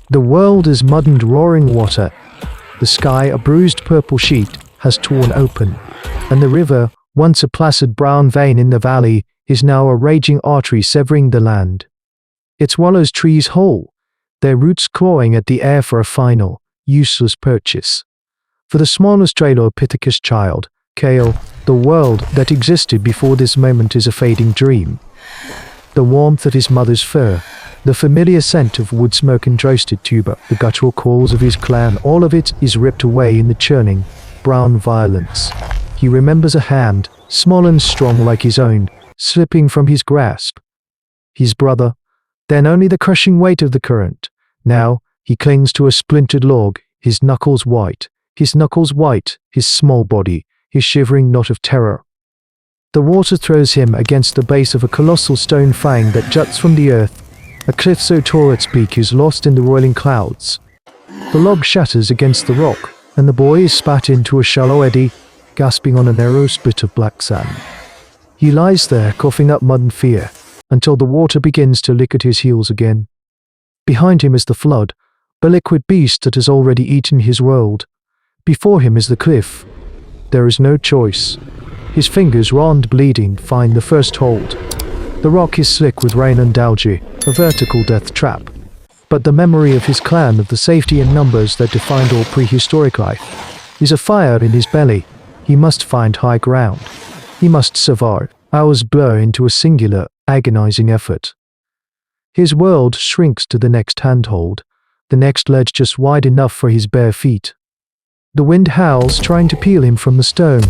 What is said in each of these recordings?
The world is mud and roaring water. The sky, a bruised purple sheet, has torn open, and the river, once a placid brown vein in the valley, is now a raging artery severing the land. It swallows trees whole, their roots clawing at the air for a final, useless purchase. For the small Australopithecus child, Kale, the world that existed before this moment is a fading dream. The warmth of his mother's fur, the familiar scent of wood smoke and roasted tuber, the guttural calls of his clan, all of it is ripped away in the churning, brown violence. He remembers a hand, small and strong like his own, slipping from his grasp. His brother, then only the crushing weight of the current. Now, he clings to a splintered log, his knuckles white, his small body, his shivering knot of terror. The water throws him against the base of a colossal stone fang that juts from the earth, a cliff so tall its peak is lost in the roiling clouds. The log shatters against the rock, and the boy is spat into a shallow eddy, gasping on a narrow spit of black sand. He lies there, coughing up mud and fear, until the water begins to lick at his heels again. Behind him is the flood, a liquid beast that has already eaten his world. Before him is the cliff. There is no choice. His fingers, raw and bleeding, find the first hold. The rock is slick with rain and algae, a vertical death trap. But the memory of his clan, of the safety and numbers that defined all prehistoric life, is a fire in his belly. He must find high ground. He must survive. Hours blur into a singular, agonizing effort. His world shrinks to the next handhold, the next ledge just wide enough for his bare feet. The wind howls, trying to peel him from the stone.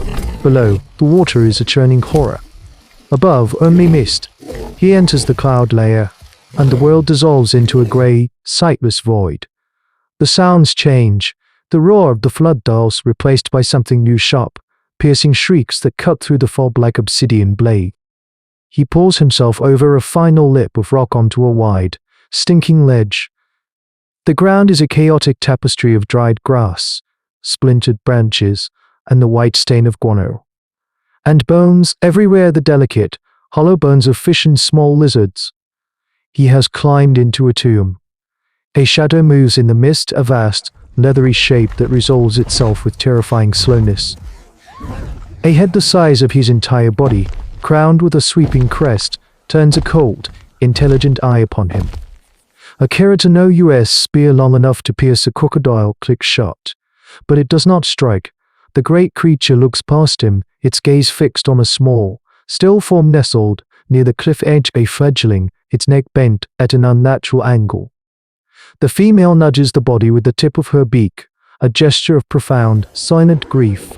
Below, the water is a churning horror. Above, only mist. He enters the cloud layer, and the world dissolves into a grey, sightless void. The sounds change, the roar of the flood dulls replaced by something new, sharp, piercing shrieks that cut through the fog like obsidian blade. He pulls himself over a final lip of rock onto a wide, stinking ledge. The ground is a chaotic tapestry of dried grass, splintered branches, and the white stain of guano. And bones, everywhere the delicate, hollow bones of fish and small lizards. He has climbed into a tomb. A shadow moves in the mist, a vast, leathery shape that resolves itself with terrifying slowness. A head the size of his entire body, crowned with a sweeping crest, turns a cold, intelligent eye upon him. A keratin-OUS spear long enough to pierce a crocodile clicks shut, but it does not strike. The great creature looks past him, its gaze fixed on a small, still form nestled near the cliff edge, a fledgling, its neck bent at an unnatural angle. The female nudges the body with the tip of her beak, a gesture of profound, silent grief.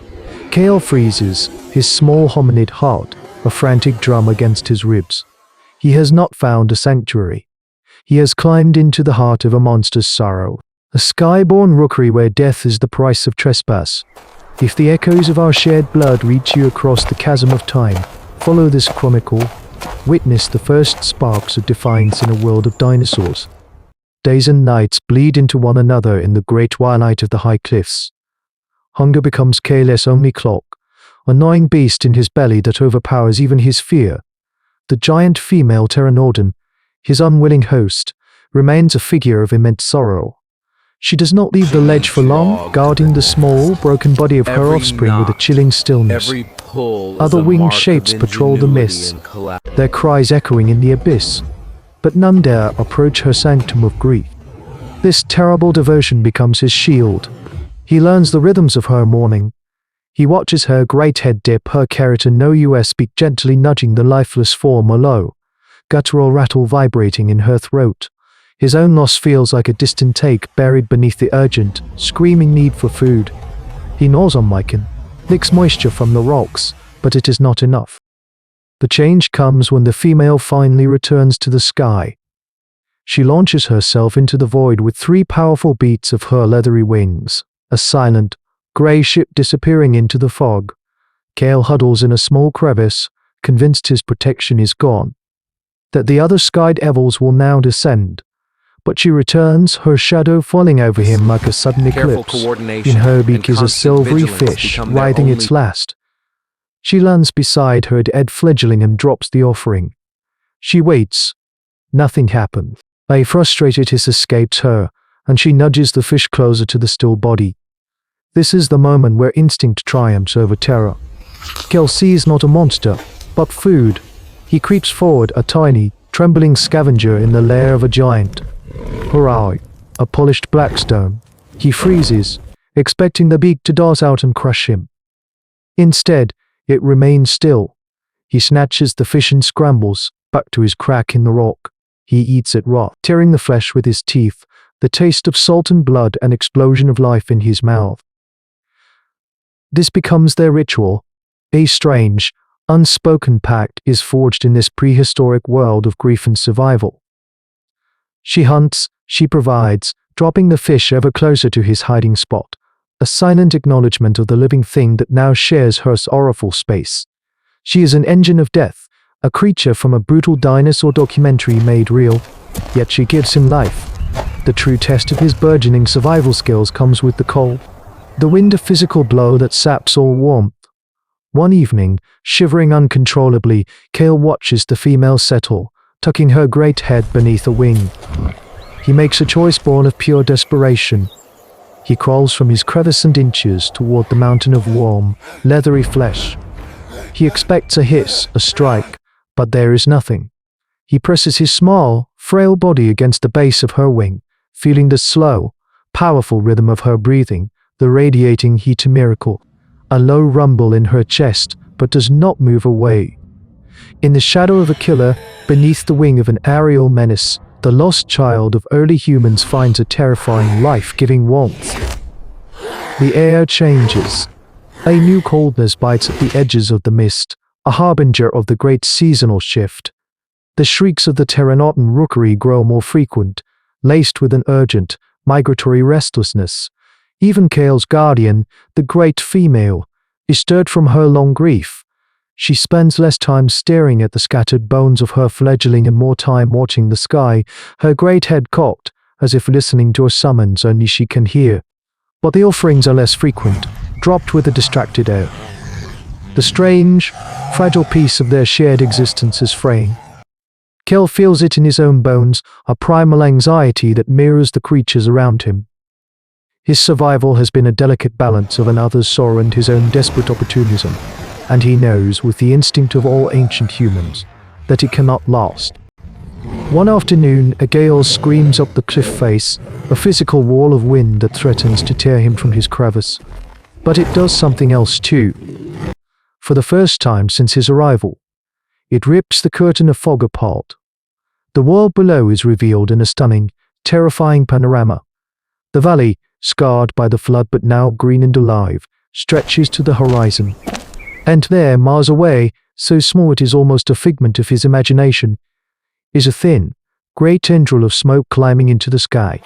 Kale freezes, his small hominid heart, a frantic drum against his ribs. He has not found a sanctuary. He has climbed into the heart of a monster's sorrow, a sky-born rookery where death is the price of trespass. If the echoes of our shared blood reach you across the chasm of time, follow this chronicle, witness the first sparks of defiance in a world of dinosaurs. Days and nights bleed into one another in the great twilight of the high cliffs. Hunger becomes Kale's only clock, a gnawing beast in his belly that overpowers even his fear. The giant female Pteranodon, his unwilling host, remains a figure of immense sorrow. She does not leave the ledge for long, guarding the small, broken body of her offspring with a chilling stillness. Other winged shapes patrol the mists, their cries echoing in the abyss, but none dare approach her sanctum of grief. This terrible devotion becomes his shield. He learns the rhythms of her mourning. He watches her great head dip, her keratin-OUS beak gently nudging the lifeless form alow, guttural rattle vibrating in her throat. His own loss feels like a distant take buried beneath the urgent, screaming need for food. He gnaws on Mycon, licks moisture from the rocks, but it is not enough. The change comes when the female finally returns to the sky. She launches herself into the void with 3 powerful beats of her leathery wings, a silent, grey ship disappearing into the fog. Kale huddles in a small crevice, convinced his protection is gone, that the other skied evils will now descend. But she returns, her shadow falling over him like a sudden eclipse. In her beak is a silvery fish, writhing its last. She lands beside her dead fledgling and drops the offering. She waits. Nothing happens. A frustrated hiss escapes her, and she nudges the fish closer to the still body. This is the moment where instinct triumphs over terror. Kel sees not a monster, but food. He creeps forward, a tiny, trembling scavenger in the lair of a giant. Her eye, a polished black stone. He freezes, expecting the beak to dart out and crush him. Instead, it remains still. He snatches the fish and scrambles back to his crack in the rock. He eats it raw, tearing the flesh with his teeth, the taste of salt and blood, an explosion of life in his mouth. This becomes their ritual. A strange, unspoken pact is forged in this prehistoric world of grief and survival. She hunts, she provides, dropping the fish ever closer to his hiding spot, a silent acknowledgement of the living thing that now shares her sorrowful space. She is an engine of death, a creature from a brutal dinosaur documentary made real, yet she gives him life. The true test of his burgeoning survival skills comes with the cold. The wind, a physical blow that saps all warmth. One evening, shivering uncontrollably, Cale watches the female settle, tucking her great head beneath a wing. He makes a choice born of pure desperation. He crawls from his crevice and inches toward the mountain of warm, leathery flesh. He expects a hiss, a strike, but there is nothing. He presses his small, frail body against the base of her wing, feeling the slow, powerful rhythm of her breathing, the radiating heat, a miracle. A low rumble in her chest, but does not move away. In the shadow of a killer, beneath the wing of an aerial menace, the lost child of early humans finds a terrifying, life-giving warmth. The air changes. A new coldness bites at the edges of the mist, a harbinger of the great seasonal shift. The shrieks of the Pteranodon rookery grow more frequent, laced with an urgent, migratory restlessness. Even Cale's guardian, the great female, is stirred from her long grief. She spends less time staring at the scattered bones of her fledgling and more time watching the sky, her great head cocked, as if listening to a summons only she can hear. But the offerings are less frequent, dropped with a distracted air. The strange, fragile piece of their shared existence is fraying. Cale feels it in his own bones, a primal anxiety that mirrors the creatures around him. His survival has been a delicate balance of another's sorrow and his own desperate opportunism, and he knows, with the instinct of all ancient humans, that it cannot last. One afternoon, a gale screams up the cliff face, a physical wall of wind that threatens to tear him from his crevice. But it does something else too. For the first time since his arrival, it rips the curtain of fog apart. The world below is revealed in a stunning, terrifying panorama. The valley, scarred by the flood but now green and alive, stretches to the horizon. And there, miles away, so small it is almost a figment of his imagination, is a thin, grey tendril of smoke climbing into the sky.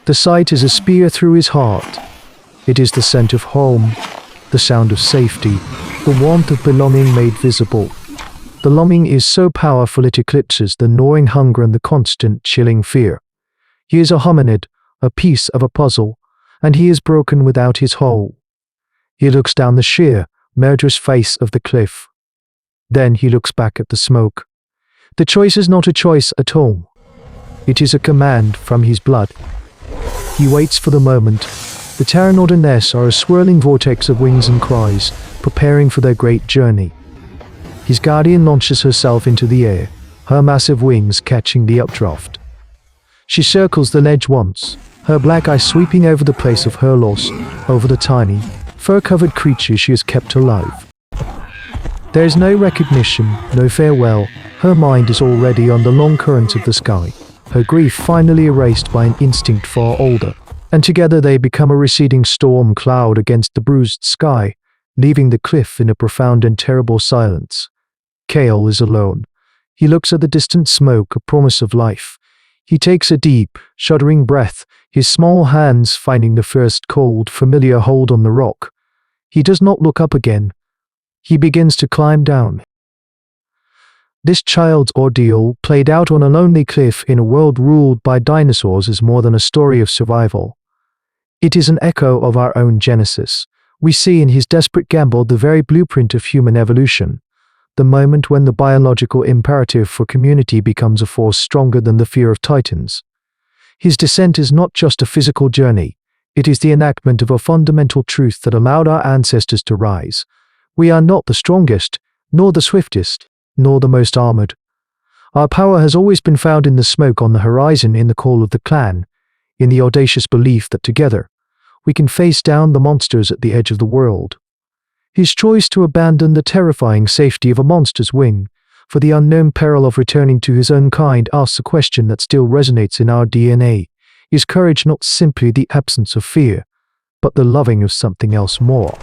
The sight is a spear through his heart. It is the scent of home, the sound of safety, the warmth of belonging made visible. The longing is so powerful it eclipses the gnawing hunger and the constant chilling fear. He is a hominid, a piece of a puzzle, and he is broken without his whole. He looks down the sheer, murderous face of the cliff. Then he looks back at the smoke. The choice is not a choice at all. It is a command from his blood. He waits for the moment. The Pteranodon nests are a swirling vortex of wings and cries, preparing for their great journey. His guardian launches herself into the air, her massive wings catching the updraft. She circles the ledge once, her black eyes sweeping over the place of her loss, over the tiny, fur-covered creature she has kept alive. There is no recognition, no farewell. Her mind is already on the long currents of the sky, her grief finally erased by an instinct far older, and together they become a receding storm cloud against the bruised sky, leaving the cliff in a profound and terrible silence. Cale is alone. He looks at the distant smoke, a promise of life. He takes a deep, shuddering breath, his small hands finding the first cold, familiar hold on the rock. He does not look up again. He begins to climb down. This child's ordeal, played out on a lonely cliff in a world ruled by dinosaurs, is more than a story of survival. It is an echo of our own genesis. We see in his desperate gamble the very blueprint of human evolution, the moment when the biological imperative for community becomes a force stronger than the fear of titans. His descent is not just a physical journey, it is the enactment of a fundamental truth that allowed our ancestors to rise. We are not the strongest, nor the swiftest, nor the most armored. Our power has always been found in the smoke on the horizon, in the call of the clan, in the audacious belief that together, we can face down the monsters at the edge of the world. His choice to abandon the terrifying safety of a monster's wing for the unknown peril of returning to his own kind asks a question that still resonates in our DNA. Is courage not simply the absence of fear, but the loving of something else more?